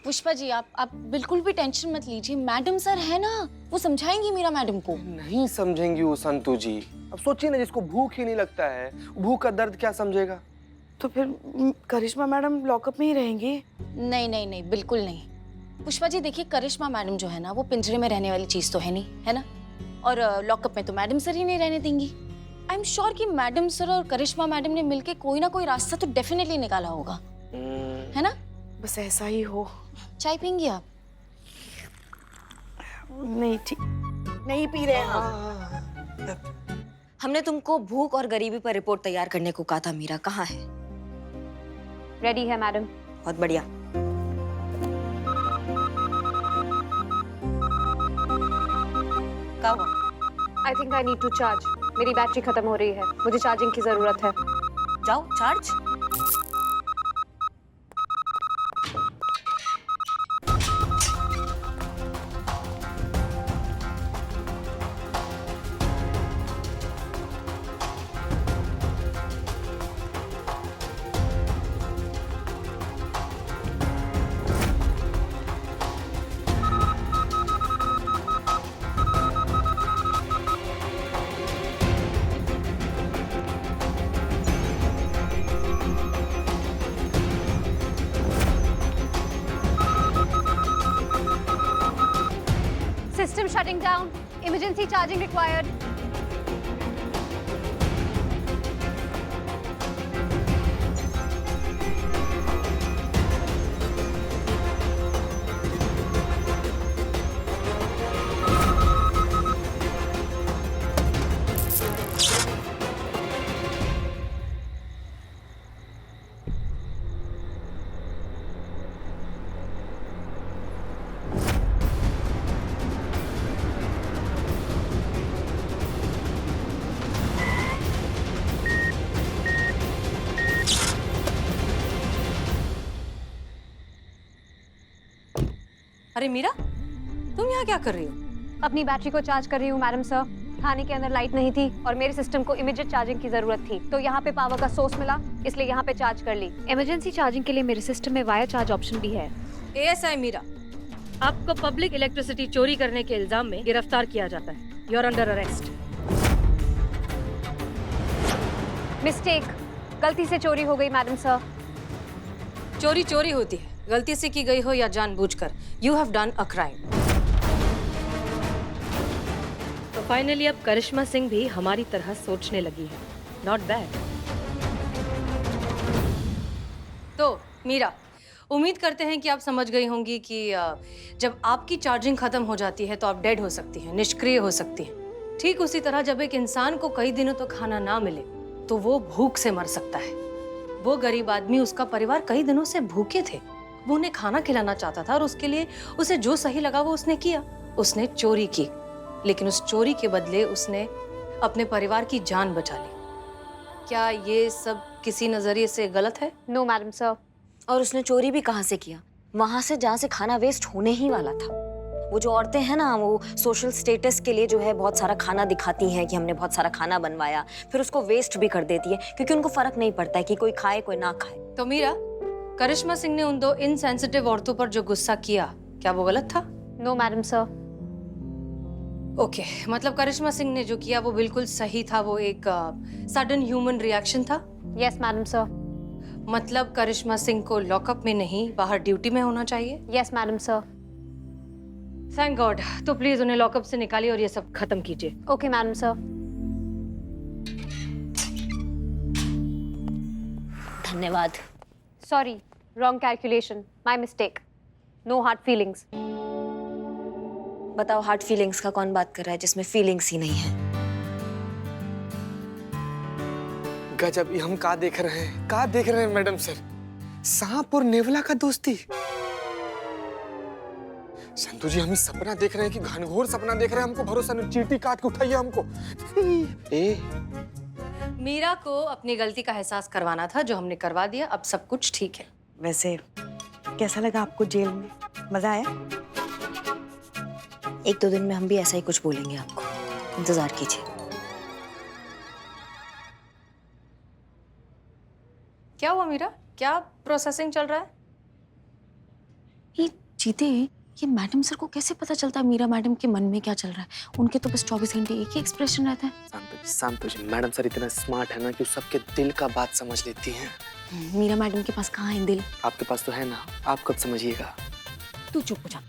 पुष्पा जी आप बिल्कुल भी टेंशन मत लीजिए, मैडम सर है ना, वो समझाएंगी मीरा मैडम को। नहीं समझेंगी वो संतू जी। अब सोचिए ना, जिसको भूख ही नहीं लगता है, भूख का दर्द क्या समझेगा? तो फिर करिश्मा मैडम लॉकअप में ही रहेंगी? नहीं नहीं नहीं, बिल्कुल नहीं। पुष्पा जी देखिए, करिश्मा मैडम जो है ना, वो पिंजरे में रहने वाली चीज तो है नहीं, है ना? और लॉकअप में तो मैडम सर ही नहीं रहने देंगी। आई एम श्योर कि मैडम सर और करिश्मा मैडम ने मिलके कोई ना कोई रास्ता तो डेफिनेटली निकाला होगा, है ना? बस ऐसा ही हो। चाय पियेंगी आप? नहीं ठीक, नहीं पी रहे हैं हम। हमने तुमको भूख और गरीबी पर रिपोर्ट तैयार करने को कहा था मीरा, कहाँ है? रेडी है मैडम। बहुत बढ़िया। क्या हुआ? I think I need to charge. मेरी बैटरी खत्म हो रही है, मुझे चार्जिंग की जरूरत है। जाओ charge. System shutting down. Emergency charging required. अरे मीरा, तुम यहाँ क्या कर रही हो? अपनी बैटरी को चार्ज कर रही हूँ मैडम सर। थाने के अंदर लाइट नहीं थी और मेरे सिस्टम को इमीडिएट चार्जिंग की जरूरत थी, तो यहाँ पे पावर का सोर्स मिला, इसलिए यहाँ पे चार्ज कर ली। इमरजेंसी चार्जिंग के लिए मेरे सिस्टम में वायर चार्ज ऑप्शन भी है। एएसआई मीरा, आपको पब्लिक इलेक्ट्रिसिटी चोरी करने के इल्जाम में गिरफ्तार किया जाता है। You are under arrest. Mistake, गलती से चोरी हो गई मैडम सर। चोरी चोरी होती है, गलती से की गई हो या जानबूझकर। You have done a crime. तो फाइनली अब करिश्मा सिंह भी हमारी तरह सोचने लगी है। Not bad. तो मीरा, उम्मीद करते हैं कि आप समझ गई होंगी कि जब आपकी चार्जिंग खत्म हो जाती है तो आप डेड हो सकती हैं, निष्क्रिय हो सकती हैं। ठीक उसी तरह जब एक इंसान को कई दिनों तक खाना ना मिले तो वो भूख से मर सकता है। वो गरीब आदमी, उसका परिवार कई दिनों से भूखे थे। वो उन्हें खाना खिलाना चाहता था और उसके लिए उसे जो सही लगा वो उसने किया। उसने चोरी की, लेकिन उस चोरी के बदले उसने अपने परिवार की जान बचा ली। क्या ये सब किसी नजरिए से गलत है? No madam sir. और उसने चोरी भी कहाँ से किया? वहां से जहाँ से खाना वेस्ट होने ही वाला था। वो जो औरतें हैं ना, वो सोशल स्टेटस के लिए जो है बहुत सारा खाना दिखाती हैं कि हमने बहुत सारा खाना बनवाया, फिर उसको वेस्ट भी कर देती है क्योंकि उनको फर्क नहीं पड़ता है कि कोई खाए कोई ना खाए। तो मीरा, करिश्मा सिंह ने उन दो इनसेंसिटिव औरतों पर जो गुस्सा किया, क्या वो गलत था? No madam sir. ओके, मतलब करिश्मा सिंह ने जो किया वो बिल्कुल सही था। वो एक सडन ह्यूमन रिएक्शन था। Yes madam sir. मतलब करिश्मा सिंह को लॉकअप में नहीं, बाहर ड्यूटी में होना चाहिए। Yes madam sir. Thank god. तो प्लीज उन्हें लॉकअप से निकालिए और ये सब खत्म कीजिए। Okay madam sir. धन्यवाद। Sorry, wrong calculation, my mistake. No hard feelings. बताओ, हार्ट फीलिंग्स का कौन बात कर रहा है जिसमें फीलिंग्स ही नहीं है? गजब, ये हम का देख रहे हैं, का देख रहे हैं मैडम सर? सांप और नेवला का दोस्ती। संतू जी, हम सपना देख रहे हैं कि घनघोर सपना देख रहे हैं? हमको भरोसा नहीं, चींटी काट के उठाइए हमको। मीरा को अपनी गलती का एहसास करवाना था, जो हमने करवा दिया। अब सब कुछ ठीक है। वैसे कैसा लगा आपको जेल में? मजा आया? 1-2 दिन में हम भी ऐसा ही कुछ बोलेंगे आपको, इंतजार कीजिए। क्या हुआ मीरा? क्या प्रोसेसिंग चल रहा है? ये जीते, ये मैडम सर को कैसे पता चलता है मीरा मैडम के मन में क्या चल रहा है? उनके तो बस 24 घंटे एक ही एक्सप्रेशन रहता है। शांत जी, मैडम सर इतना स्मार्ट है ना कि वो सबके दिल का बात समझ लेती हैं। मीरा मैडम के पास कहाँ है दिल? आपके पास तो है ना, आप कब समझिएगा। तू चुप हो जा।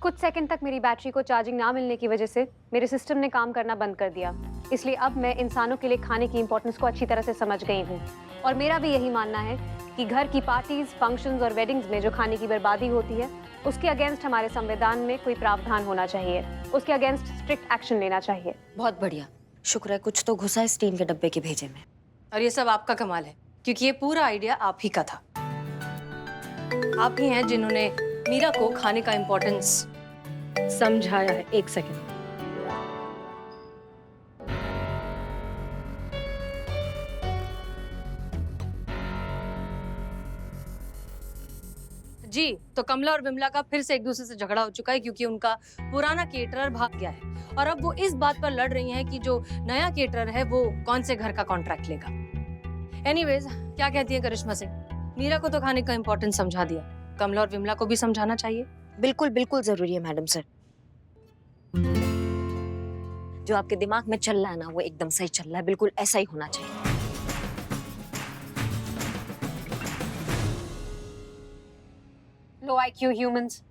कुछ सेकंड तक मेरी बैटरी को चार्जिंग ना मिलने की वजह से मेरे सिस्टम ने काम करना बंद कर दिया। इसलिए अब मैं इंसानों के लिए खाने की इंपॉर्टेंस को अच्छी तरह से समझ गई हूँ। और मेरा भी यही मानना है कि घर की पार्टीज, फंक्शंस और वेडिंग्स में जो खाने की बर्बादी होती है, उसके अगेंस्ट हमारे संविधान में कोई प्रावधान होना चाहिए। उसके अगेंस्ट स्ट्रिक्ट एक्शन लेना चाहिए। बहुत बढ़िया, शुक्र है कुछ तो घुसा है स्टील के डब्बे के भेजे में। और ये सब आपका कमाल है, क्योंकि ये पूरा आइडिया आप ही का था। आप ही हैं जिन्होंने मीरा को खाने का इम्पोर्टेंस समझाया है। एक सेकंड। जी, तो कमला और विमला का फिर से एक दूसरे से झगड़ा हो चुका है, क्योंकि उनका पुराना केटरर भाग गया है और अब वो इस बात पर लड़ रही हैं कि जो नया केटरर है वो कौन से घर का कॉन्ट्रैक्ट लेगा। एनीवेज, क्या कहती है करिश्मा सिंह? मीरा को तो खाने का इम्पोर्टेंस समझा दिया, कमला और विमला को भी समझाना चाहिए। बिल्कुल बिल्कुल जरूरी है मैडम सर। जो आपके दिमाग में चल रहा है ना, वो एकदम सही चल रहा है, बिल्कुल ऐसा ही होना चाहिए। लो IQ ह्यूमंस।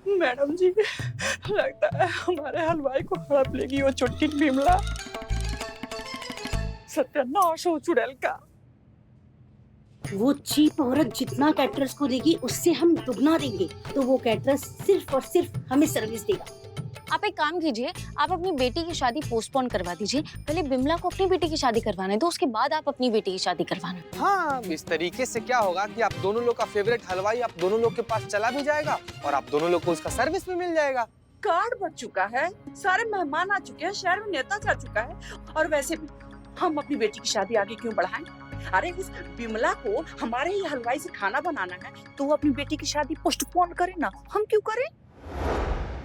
मैडम जी, लगता है हमारे हलवाई को हड़प लेगी वो चुटकी बिमला। सत्यानाश हो चुड़ैल का। वो चीप औरत जितना कैटरस को देगी उससे हम दुगना देंगे, तो वो कैटरस सिर्फ और सिर्फ हमें सर्विस देगा। आप एक काम कीजिए, आप अपनी बेटी की शादी पोस्टपोन करवा दीजिए। पहले बिमला को अपनी बेटी की शादी करवाने दो, उसके बाद आप अपनी बेटी की शादी करवाना। हाँ, इस तरीके से क्या होगा कि आप दोनों लोग का फेवरेट हलवाई आप दोनों लोग के पास चला भी जाएगा और आप दोनों लोग को उसका सर्विस भी मिल जाएगा। कार्ड बढ़ चुका है, सारे मेहमान आ चुके हैं, शहर में नेता जा चुका है। और वैसे भी हम अपनी बेटी की शादी आगे क्यों बढ़ाएं? अरे उस बिमला को हमारे ही हलवाई से खाना बनाना है, तो वो अपनी बेटी की शादी पोस्टपोन करे ना, हम क्यों करें?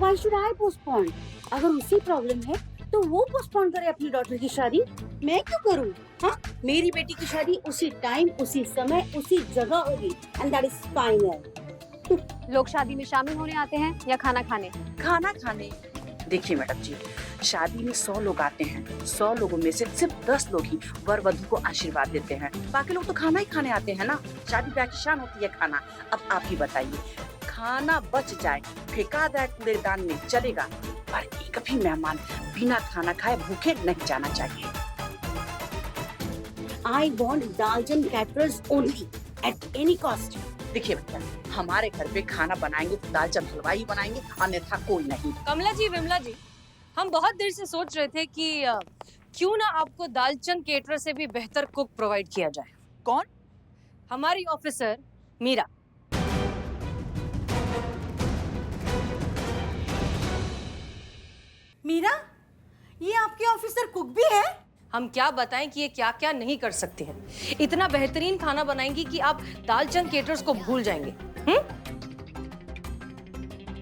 Why should I postpone? अगर उसी प्रॉब्लम है तो वो पोस्टपोन करे अपनी डॉटर की शादी, मैं क्यों करूं? हाँ, मेरी बेटी की शादी उसी टाइम, उसी समय, उसी जगह होगी, and that is final. लोग शादी में शामिल होने आते हैं या खाना खाने? खाना खाने। देखिए मैडम जी, शादी में 100 लोग आते हैं, 100 लोगों में से सिर्फ 10 लोग ही वर वधू को आशीर्वाद देते हैं, बाकी लोग तो खाना ही खाने आते हैं ना। शादी ब्याह की शान होती है खाना। अब आप ही बताइए, खाना बच जाए, फेंका जाए कूड़ेदान में, चलेगा, पर एक भी मेहमान बिना खाना खाए भूखे नहीं जाना चाहिए। I want Daljan caterers only at any cost. देखिए भैया, हमारे घर पे खाना बनाएंगे तो दालचन हलवाई बनाएंगे, अन्यथा कोई नहीं। कमला जी, विमला जी, हम बहुत देर से सोच रहे थे कि क्यों ना आपको दालचंद केटरर से भी बेहतर कुक प्रोवाइड किया जाए। कौन? हमारी ऑफिसर मीरा। मीरा, ये आपकी ऑफिसर कुक भी है? हम क्या बताएं कि ये क्या क्या नहीं कर सकती हैं। इतना बेहतरीन खाना बनाएंगी कि आप दालचंद केटरर्स को भूल जाएंगे।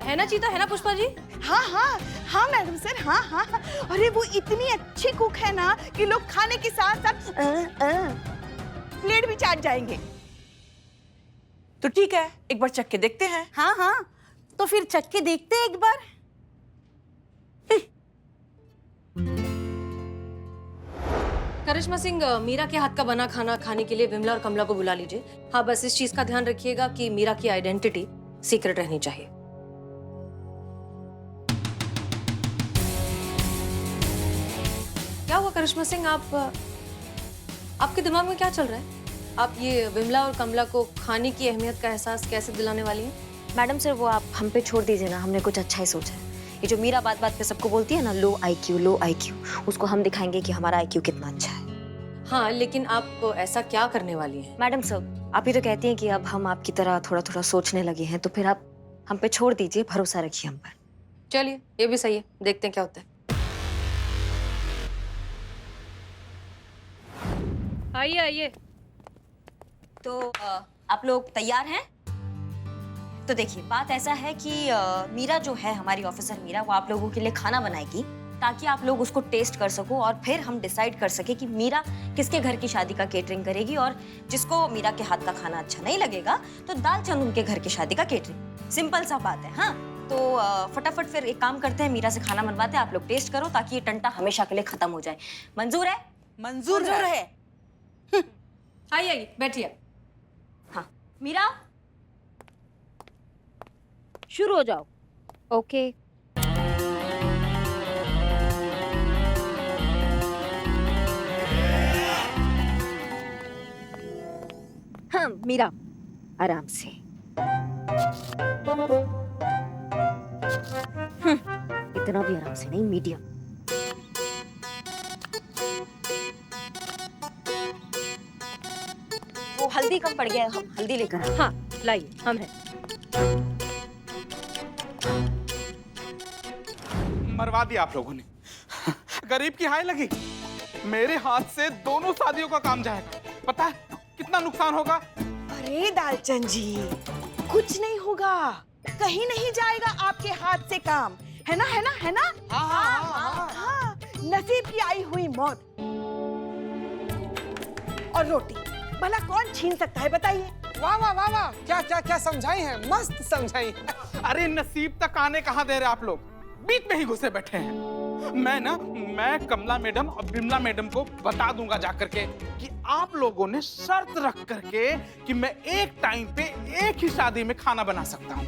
है ना चीता, है ना पुष्पा जी? हाँ हाँ हाँ मैडम सर, हाँ हाँ। अरे वो इतनी अच्छी कुक है ना कि लोग खाने के साथ साथ प्लेट भी चाट जाएंगे। तो ठीक है, एक बार चख के देखते हैं। हाँ हाँ, तो फिर चख के देखते हैं एक बार। करिश्मा सिंह, मीरा के हाथ का बना खाना खाने के लिए विमला और कमला को बुला लीजिए। हाँ, बस इस चीज का ध्यान रखिएगा कि मीरा की आइडेंटिटी सीक्रेट रहनी चाहिए। क्या हुआ करिश्मा सिंह, आपके दिमाग में क्या चल रहा है? आप ये विमला और कमला को खाने की अहमियत का एहसास कैसे दिलाने वाली हैं? मैडम सर, वो आप हम पे छोड़ दीजिए ना, हमने कुछ अच्छा ही सोचा है। ये जो मीरा बात बात पे सबको बोलती है ना, लो IQ, उसको हम दिखाएंगे कि हमारा IQ कितना अच्छा है। हाँ, लेकिन आप ऐसा क्या करने वाली हैं? मैडम सर, आप ही तो कहती हैं कि अब हम आपकी तरह थोड़ा थोड़ा सोचने लगे हैं, तो फिर आप हम पे छोड़ दीजिए, भरोसा रखिए हम पर। चलिए, ये भी सही है, देखते हैं क्या होता है। आइए आइए। तो आप लोग तैयार हैं? तो देखिए, बात ऐसा है कि मीरा जो है, हमारी ऑफिसर मीरा, वो आप लोगों के लिए खाना बनाएगी ताकि आप लोग उसको टेस्ट कर सको और फिर हम डिसाइड कर सके कि मीरा किसके घर की शादी का केटरिंग करेगी, और जिसको मीरा के हाथ का खाना अच्छा नहीं लगेगा तो दालचंद उनके घर की शादी का केटरिंग। सिंपल सा बात है। हाँ, तो फटाफट फिर एक काम करते हैं, मीरा से खाना बनवाते हैं, आप लोग टेस्ट करो ताकि ये टंटा हमेशा के लिए खत्म हो जाए। मंजूर है? मंजूर है। आइए आइए बैठिए। हाँ मीरा, शुरू हो जाओ। ओके। हाँ मीरा, आराम से। इतना भी आराम से नहीं, मीडियम। वो हल्दी कम पड़ गया है, हम हल्दी लेकर आए। हाँ लाइए, हम हैं। मरवा दिया आप लोगों ने। गरीब की हाय लगी। मेरे हाथ से दोनों शादियों का काम जाएगा। पता है कितना नुकसान होगा? अरे दालचंद जी, कुछ नहीं होगा, कहीं नहीं जाएगा आपके हाथ से काम, है ना, है ना, है ना? हाँ, नसीब की आई हुई मौत। और रोटी भला कौन छीन सकता है, बताइए? वाह वाह वाह वाह, क्या क्या क्या समझाई है, मस्त समझाई। अरे नसीब तक आने कहाँ दे रहे आप लोग, बीच में ही घुसे बैठे हैं। मैं कमला मैडम और बिमला मैडम को बता दूंगा जाकर के कि आप लोगों ने शर्त रख करके कि मैं एक टाइम पे एक ही शादी में खाना बना सकता हूँ।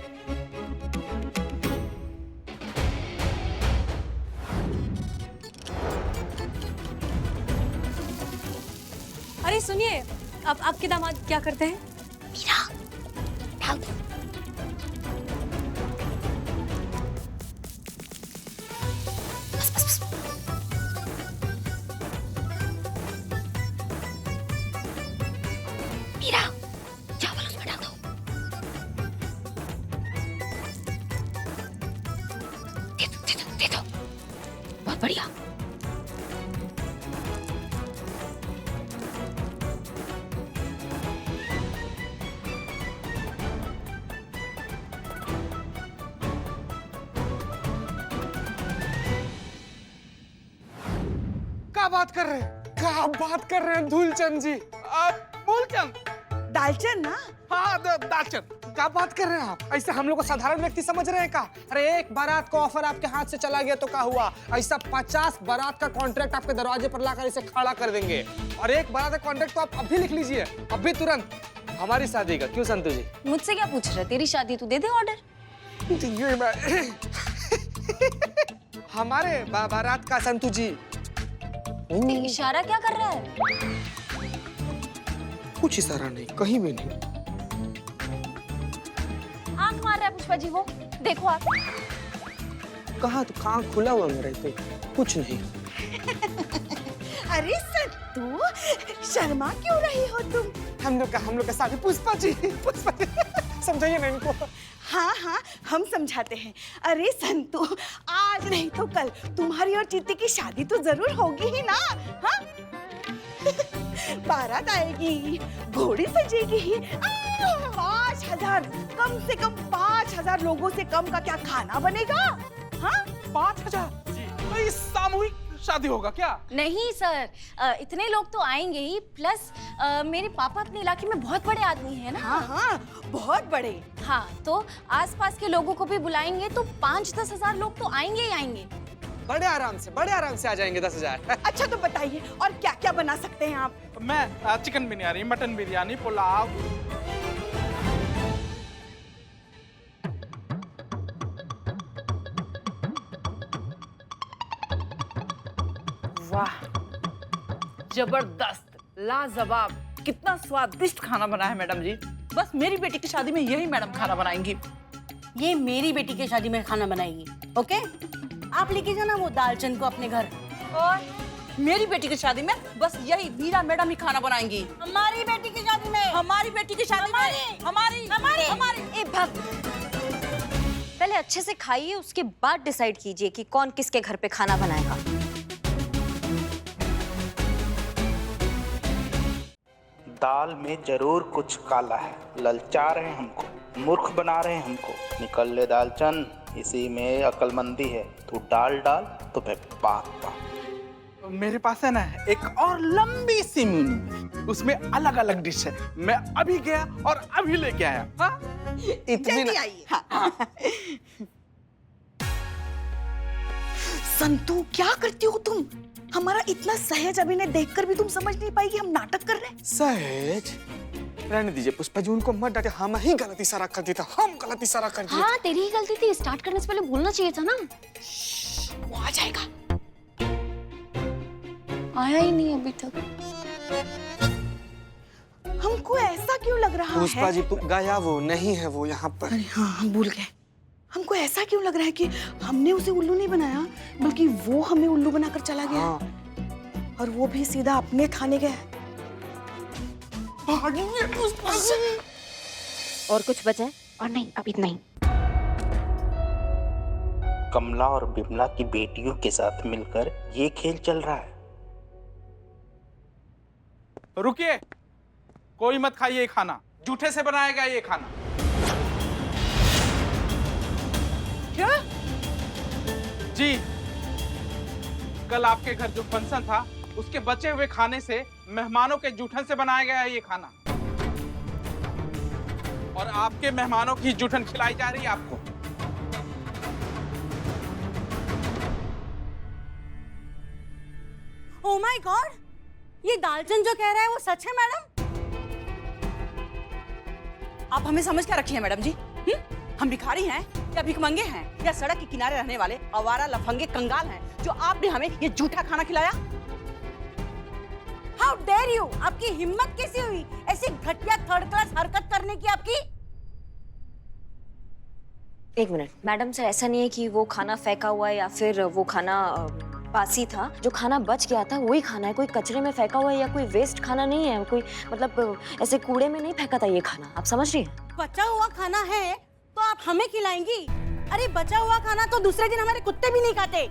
अरे सुनिए, अब आपके दामाद क्या करते हैं? मीरा, डाल दो। बस बस बस। मीरा, चावल उसमें डाल दो। दे दो, दे दो, दे दो। बहुत बढ़िया। क्या बात कर रहे हैं, क्या बात कर रहे हैं धूलचंद जी? मूलचंद। दालचंद ना? हाँ दालचंद। क्या बात कर रहे हैं आप? ऐसे हम लोग को साधारण व्यक्ति समझ रहे हैं क्या? अरे एक बारात का ऑफर आपके हाथ से चला गया तो क्या हुआ? ऐसा 50 बारात का कॉन्ट्रैक्ट आपके दरवाजे पर लाकर इसे खड़ा कर देंगे। और एक बारात का कॉन्ट्रैक्ट तो आप अभी लिख लीजिए, अभी तुरंत, हमारी शादी का। क्यों संतू जी? मुझसे क्या पूछ रहे? तेरी शादी, तू दे दे ऑर्डर। हमारे बारात का संतू जी। इशारा क्या कर रहा है? कुछ इशारा नहीं, कहीं भी नहीं। आंख मार रहा है पुष्पा जी वो, देखो आप। कहाँ तो कहाँ खुला हुआ मेरे पे, कुछ नहीं। अरे सत्तू, शर्मा क्यों रही हो तुम? हम लोग का शादी। पुष्पा जी समझाइए ना इनको। हाँ हाँ, हम समझाते हैं। अरे संतू, आज नहीं तो कल तुम्हारी और चीती की शादी तो जरूर होगी ही ना? हाँ? बारात आएगी, घोड़ी सजेगी। 5,000, कम से कम 5,000 लोगों से कम का क्या खाना बनेगा? हाँ? 5,000? जी, सामूहिक शादी होगा क्या? नहीं सर, इतने लोग तो आएंगे ही, प्लस मेरे पापा अपने इलाके में बहुत बड़े आदमी हैं ना। हाँ हाँ, बहुत बड़े। हाँ, तो आसपास के लोगों को भी बुलाएंगे तो 5-10 हजार लोग तो आएंगे ही आएंगे। बड़े आराम से आ जाएंगे 10,000। अच्छा तो बताइए, और क्या क्या बना सकते हैं आप? मैं चिकन बिरयानी, मटन बिरयानी, पुलाव। वाह, जबरदस्त, लाजवाब, कितना स्वादिष्ट खाना बना है मैडम जी। बस मेरी बेटी की शादी में यही मैडम खाना बनाएंगी। ये मेरी बेटी की शादी में खाना बनाएगी, ओके? आप लेके जाना वो दालचंद को अपने घर। और मेरी बेटी की शादी में बस यही मीरा मैडम ही खाना बनाएंगी। हमारी बेटी की शादी में, हमारी बेटी की शादी में हमारी। ए भग, पहले अच्छे से खाइए, उसके बाद डिसाइड कीजिए कि कौन किसके घर पे खाना बनाएगा। दाल में जरूर कुछ काला है, ललचा रहे हैं हमको, मूर्ख बना रहे हैं हमको। निकल ले दालचंद। इसी में अक्लमंदी है। तू डाल डाल तो मैं बात बात। मेरे पास है ना एक और लंबी सी मेन्यू, उसमें अलग अलग डिश है। मैं अभी गया और अभी लेके आया। हाँ? जल्दी आइए। संतू, क्या करती हो तुम? हमारा इतना सहज अभिनय देखकर भी तुम समझ नहीं पाई कि हम नाटक कर रहे हैं। सहज रहने दीजिए पुष्पा जी, उनको मत डांटे। हम ही गलत इशारा कर दिया था, हम गलत इशारा कर दिए। हाँ, तेरी ही गलती थी। स्टार्ट करने से पहले बोलना चाहिए था ना। वो आ जाएगा। आया ही नहीं अभी तक। हमको ऐसा क्यों लग रहा है? पुष्पा जी गया वो नहीं है, वो यहाँ पर। अरे हाँ, हम भूल गए। हमको ऐसा क्यों लग रहा है कि हमने उसे उल्लू नहीं बनाया, बल्कि वो हमें उल्लू बनाकर चला गया। हाँ। और वो भी सीधा अपने थाने गया। और कुछ बचा है? और नहीं, अब इतना ही। कमला और बिमला की बेटियों के साथ मिलकर ये खेल चल रहा है। रुकिए, कोई मत खाइए खाना, जूठे से बनाया गया ये खाना। क्या? जी, कल आपके घर जो फंक्शन था उसके बचे हुए खाने से मेहमानों के जूठन से बनाया गया है ये खाना, और आपके मेहमानों की जूठन खिलाई जा रही है आपको। ओह माय गॉड, ये दालचंद जो कह रहा है वो सच है मैडम? आप हमें समझ क्या रखी है मैडम जी? हम भिखारी हैं या भिखमंगे हैं या सड़क के किनारे रहने वाले आवारा लफंगे कंगाल हैं जो आपने हमें ये झूठा खाना खिलाया? हाउ डेयर यू, आपकी हिम्मत कैसी हुई ऐसी घटिया थर्ड क्लास हरकत करने की आपकी? एक मिनट मैडम सर, ऐसा नहीं है कि वो खाना फेंका हुआ है या फिर वो खाना बासी था। जो खाना बच गया था वही खाना है। कोई कचरे में फेंका हुआ है या कोई वेस्ट खाना नहीं है। कोई मतलब ऐसे कूड़े में नहीं फेंका था ये खाना। आप समझ रही हैं? बचा हुआ खाना है तो आप हमें खिलाएंगी? अरे बचा हुआ खाना तो दूसरे दिन हमारे कुत्ते भी नहीं खाते।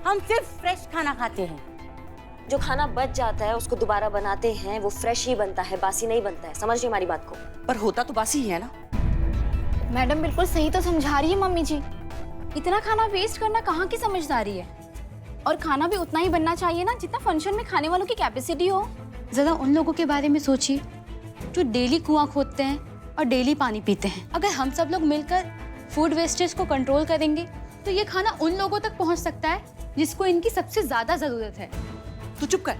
हम सिर्फ फ्रेश खाना खाते हैं। जो खाना बच जाता है उसको दोबारा बनाते हैं, वो फ्रेश ही बनता है, बासी नहीं बनता है। समझ रही हमारी बात को? पर होता तो बासी ही है ना। मैडम बिल्कुल सही तो समझा रही है मम्मी जी। इतना खाना वेस्ट करना कहाँ की समझदारी है? और खाना भी उतना ही बनना चाहिए ना जितना फंक्शन में खाने वालों की कैपेसिटी हो। ज़रा उन लोगों के बारे में सोचिए जो डेली कुआं खोदते हैं और डेली पानी पीते हैं। अगर हम सब लोग मिलकर फूड वेस्टेज को कंट्रोल करेंगे तो ये खाना उन लोगों तक पहुंच सकता है जिसको इनकी सबसे ज्यादा जरूरत है। तू चुप कर।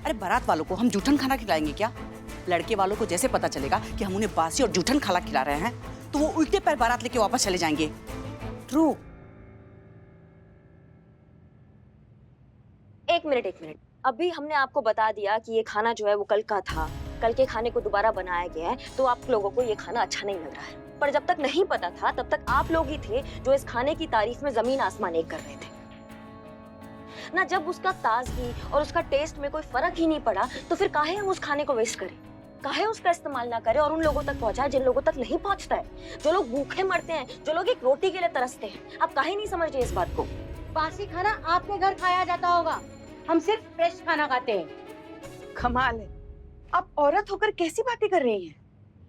अरे बारात वालों को हम जूठन खाना खिलाएंगे क्या? लड़के वालों को जैसे पता चलेगा कि हम उन्हें बासी और जूठन खाना खिला रहे हैं तो वो उल्टे पैर बारात लेके वापस चले जाएंगे। ट्रू। एक मिनट। अभी हमने आपको बता दिया कि ये खाना जो है वो कल का था। कल के खाने को दोबारा बनाया गया है तो आप लोगों को ये खाना अच्छा नहीं लग रहा है। पर जब तक नहीं पता था तब तक आप लोग ही थे जो इस खाने की तारीफ में जमीन आसमान एक कर रहे थे ना। जब उसका ताजगी और उसका टेस्ट में कोई फर्क ही नहीं पड़ा तो फिर काहे हम उस खाने को वेस्ट करें? काहे उसका इस्तेमाल ना करें और उन लोगों तक पहुंचाए जिन लोगों तक नहीं पहुंचता है, जो लोग भूखे मरते हैं, जो लोग एक रोटी के लिए तरसते हैं। आप काहे नहीं समझ रहे इस बात को? बासी खाना आपके घर खाया जाता होगा, हम सिर्फ फ्रेश खाना खाते हैं। कमाल है, आप औरत होकर कैसी बातें कर रही हैं?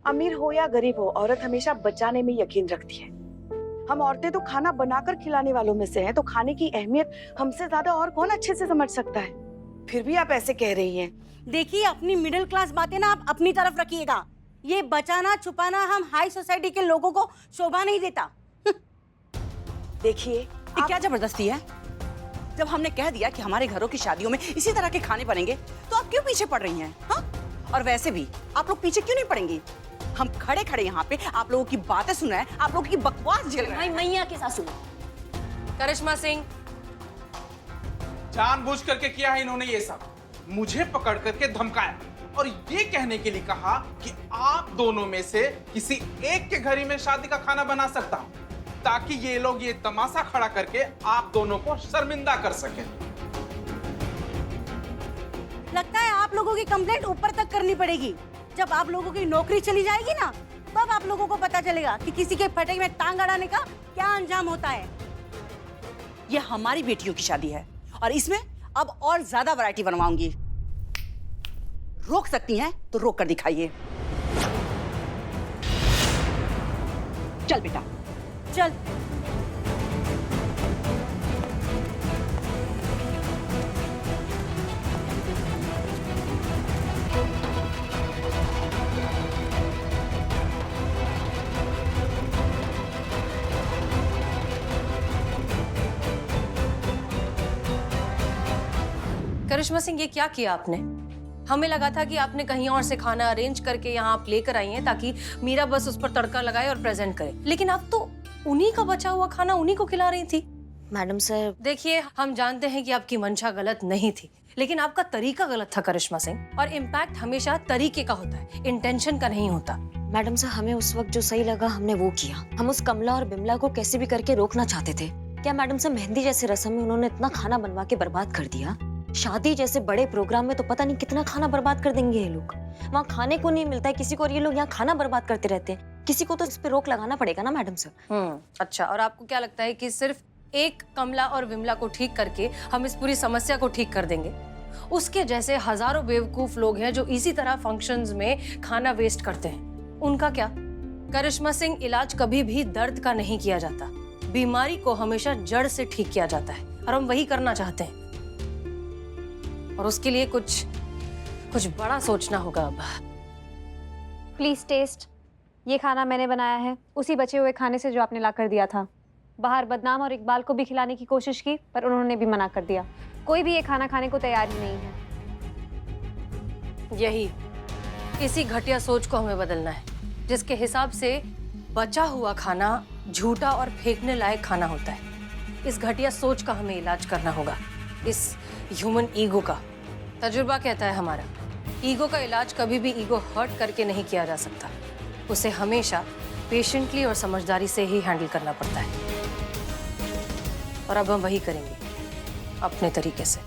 अमीर हो या गरीब हो, औरत हमेशा बचाने में यकीन रखती है। हम औरतें तो खाना बनाकर खिलाने वालों में से हैं, तो खाने की अहमियत हमसे ज्यादा और कौन अच्छे से समझ सकता है? फिर भी आप ऐसे कह रही हैं। देखिए, अपनी मिडिल क्लास बातें ना आप अपनी तरफ रखिएगा। ये बचाना छुपाना हम हाई सोसाइटी के लोगों को शोभा नहीं देता। देखिए, ये क्या जबरदस्ती है? जब हमने कह दिया कि हमारे घरों की शादियों में इसी तरह के खाने बनेंगे तो आप क्यों पीछे पड़ रही हैं? हाँ? और वैसे भी आप लोग पीछे क्यों नहीं पड़ेंगी? हम खड़े खड़े यहाँ पे आप लोगों की बातें सुन रहे हैं, आप लोगों की बकवास झेल रहे हैं। मैया की सासू। करिश्मा सिंह, जानबूझ करके किया है इन्होंने ये सब। मुझे पकड़ करके धमकाया और ये कहने के लिए कहा कि आप दोनों में से किसी एक के घर ही में शादी का खाना बना सकता हूं ताकि ये लोग ये तमाशा खड़ा करके आप दोनों को शर्मिंदा कर सकें। लगता है आप लोगों की कंप्लेंट ऊपर तक करनी पड़ेगी। जब आप लोगों की नौकरी चली जाएगी ना, तब आप लोगों को पता चलेगा कि किसी के फटे में टांग अड़ाने का क्या अंजाम होता है। ये हमारी बेटियों की शादी है और इसमें अब और ज्यादा वैरायटी बनवाऊंगी। रोक सकती हैं तो रोक कर दिखाइए। चल बेटा, चल। करिश्मा सिंह, ये क्या किया आपने? हमें लगा था कि आपने कहीं और से खाना अरेंज करके यहाँ आप लेकर आई हैं ताकि मीरा बस उस पर तड़का लगाए और प्रेजेंट करे, लेकिन आप तो उन्हीं का बचा हुआ खाना उन्हीं को खिला रही थी। मैडम सर, देखिए, हम जानते हैं कि आपकी मंशा गलत नहीं थी, लेकिन आपका तरीका गलत था करिश्मा सिंह, और इम्पैक्ट हमेशा तरीके का होता है, इंटेंशन का नहीं होता। मैडम सर, हमें उस वक्त जो सही लगा हमने वो किया। हम उस कमला और बिमला को कैसे भी करके रोकना चाहते थे। क्या मैडम सर, मेहंदी जैसे रस्म में उन्होंने इतना खाना बनवा के बर्बाद कर दिया? शादी जैसे बड़े प्रोग्राम में तो पता नहीं कितना खाना बर्बाद कर देंगे ये लोग। वहाँ खाने को नहीं मिलता है किसी को, और ये लोग यहाँ खाना बर्बाद करते रहते हैं। किसी को तो इस पे रोक लगाना पड़ेगा ना मैडम सर। अच्छा, और आपको क्या लगता है कि सिर्फ एक कमला और विमला को ठीक करके हम इस पूरी समस्या को ठीक कर देंगे? उसके जैसे हजारों बेवकूफ लोग हैं जो इसी तरह फंक्शंस में खाना वेस्ट करते हैं। उनका क्या? करिश्मा सिंह, इलाज कभी भी दर्द का नहीं किया जाता, बीमारी को हमेशा जड़ से ठीक किया जाता है, और हम वही करना चाहते हैं। और उसके लिए कुछ बड़ा सोचना होगा अब। Please taste. ये खाना मैंने बनाया है, उसी बचे हुए खाने से जो आपने ला कर दिया था। बाहर बदनाम और इकबाल को भी खिलाने की कोशिश की, पर उन्होंने भी मना कर दिया। कोई भी ये खाना खाने को तैयार ही नहीं है। इसी घटिया सोच को हमें बदलना है, जिसके हिसाब से बचा हुआ खाना झूठा और फेंकने लायक खाना होता है। इस घटिया सोच का हमें इलाज करना होगा, इस ह्यूमन ईगो का। तजुर्बा कहता है हमारा, ईगो का इलाज कभी भी ईगो हर्ट करके नहीं किया जा सकता, उसे हमेशा पेशेंटली और समझदारी से ही हैंडल करना पड़ता है। और अब हम वही करेंगे अपने तरीके से।